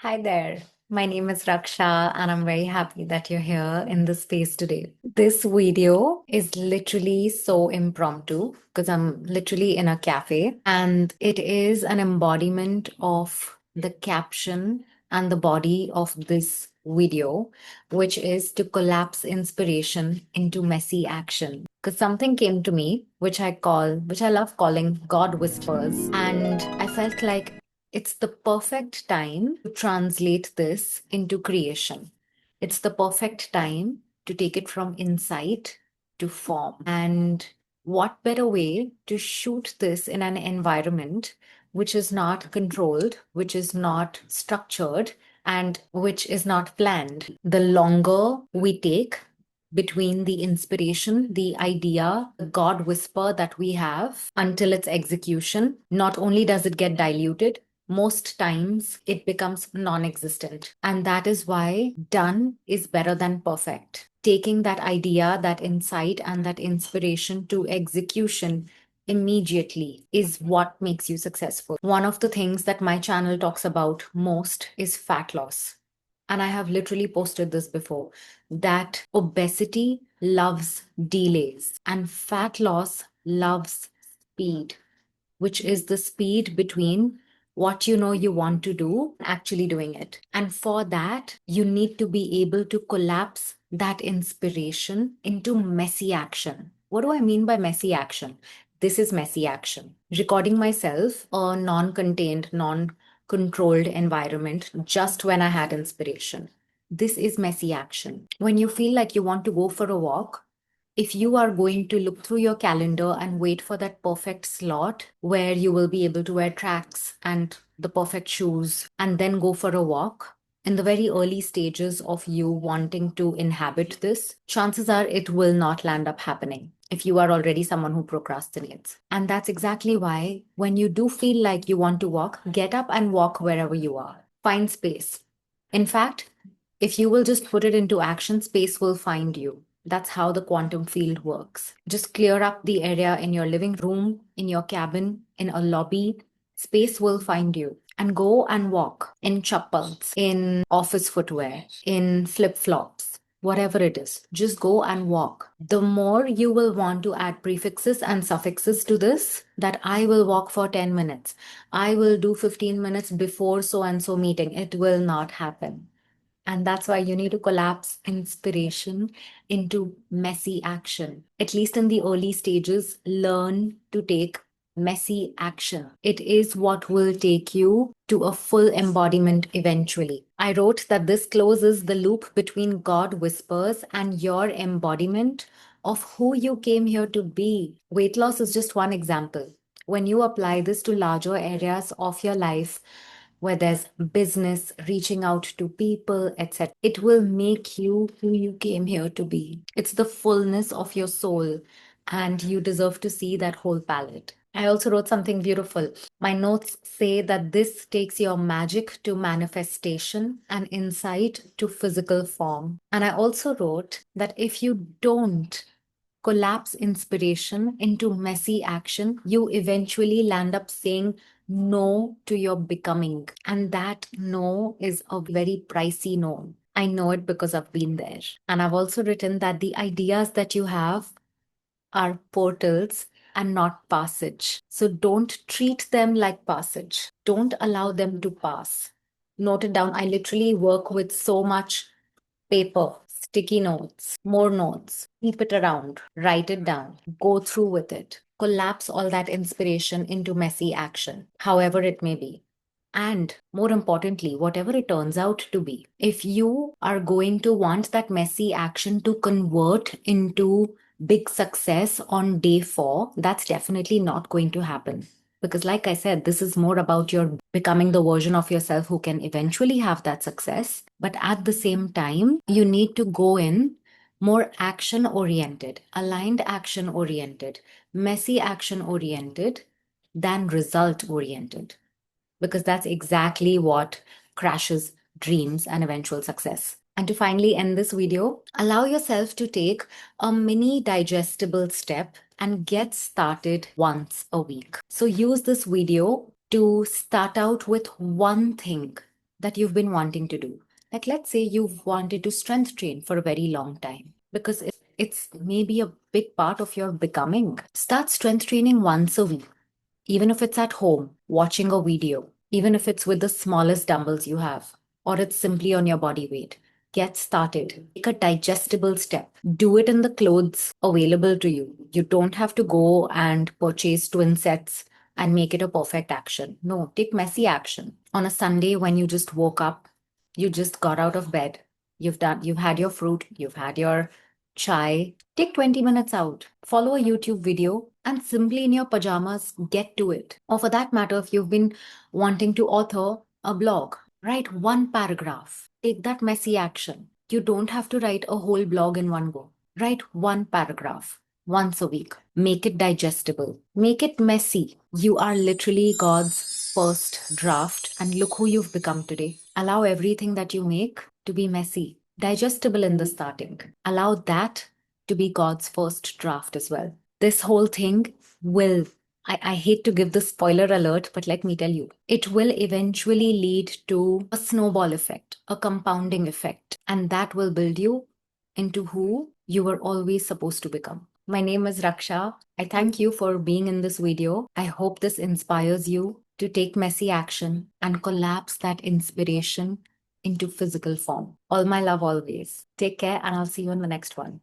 Hi there. My name is Raksha, and I'm very happy that you're here in this space today. This video is literally so impromptu because I'm literally in a cafe, and it is an embodiment of the caption and the body of this video, which is to collapse inspiration into messy action. Because something came to me, which I love calling God whispers, and I felt like it's the perfect time to translate this into creation. It's the perfect time to take it from insight to form. And what better way to shoot this in an environment which is not controlled, which is not structured, and which is not planned? The longer we take between the inspiration, the idea, the God whisper that we have until its execution, not only does it get diluted, most times it becomes non existent. And that is why done is better than perfect. Taking that idea, that insight, and that inspiration to execution immediately is what makes you successful. One of the things that my channel talks about most is fat loss. And I have literally posted this before, that obesity loves delays and fat loss loves speed, which is the speed between what you know you want to do and actually doing it. And for that, you need to be able to collapse that inspiration into messy action. What do I mean by messy action? This is messy action. Recording myself a non contained, non controlled environment just when I had inspiration. This is messy action. When you feel like you want to go for a walk, if you are going to look through your calendar and wait for that perfect slot where you will be able to wear tracks and the perfect shoes and then go for a walk, in the very early stages of you wanting to inhabit this, chances are it will not land up happening if you are already someone who procrastinates. And that's exactly why when you do feel like you want to walk, get up and walk wherever you are. Find space. In fact, if you will just put it into action, space will find you. That's how the quantum field works. Just clear up the area in your living room, in your cabin, in a lobby. Space will find you. And go and walk in chappals, in office footwear, in flip flops, whatever it is. Just go and walk. The more you will want to add prefixes and suffixes to this, that I will walk for 10 minutes, I will do 15 minutes before so and so meeting, it will not happen. And that's why you need to collapse inspiration into messy action. At least in the early stages, learn to take messy action. It is what will take you to a full embodiment eventually. I wrote that this closes the loop between God whispers and your embodiment of who you came here to be. Weight loss is just one example. When you apply this to larger areas of your life, where there's business, reaching out to people, etc., it will make you who you came here to be. It's the fullness of your soul, and you deserve to see that whole palette. I also wrote something beautiful. My notes say that this takes your magic to manifestation and insight to physical form. And I also wrote that if you don't collapse inspiration into messy action, you eventually land up saying no to your becoming. And that no is a very pricey no. I know it because I've been there. And I've also written that the ideas that you have are portals and not passage. So don't treat them like passage. Don't allow them to pass. Note it down. I literally work with so much paper, sticky notes, more notes. Keep it around, write it down, go through with it. Collapse all that inspiration into messy action, however it may be. And more importantly, whatever it turns out to be, if you are going to want that messy action to convert into big success on day 4, that's definitely not going to happen. Because, like I said, this is more about your becoming the version of yourself who can eventually have that success. But at the same time, you need to go in more action oriented, aligned action oriented, messy action oriented than result oriented, because that's exactly what crashes dreams and eventual success. And to finally end this video, allow yourself to take a mini digestible step and get started once a week. So use this video to start out with one thing that you've been wanting to do. Like, let's say you've wanted to strength train for a very long time because it's maybe a big part of your becoming. Start strength training once a week, even if it's at home, watching a video, even if it's with the smallest dumbbells you have, or it's simply on your body weight. Get started. Take a digestible step. Do it in the clothes available to you. You don't have to go and purchase twin sets and make it a perfect action. No, take messy action. On a Sunday when you just woke up, you just got out of bed, you've had your fruit, you've had your chai, take 20 minutes out, follow a YouTube video, and simply in your pajamas, get to it. Or for that matter, if you've been wanting to author a blog, write one paragraph. Take that messy action. You don't have to write a whole blog in one go. Write one paragraph once a week. Make it digestible. Make it messy. You are literally God's first draft, and look who you've become today. Allow everything that you make to be messy, digestible in the starting. Allow that to be God's first draft as well. This whole thing will, I hate to give the spoiler alert, but let me tell you, it will eventually lead to a snowball effect, a compounding effect, and that will build you into who you were always supposed to become. My name is Raksha. I thank you for being in this video. I hope this inspires you to take messy action and collapse that inspiration into physical form. All my love always. Take care, and I'll see you in the next one.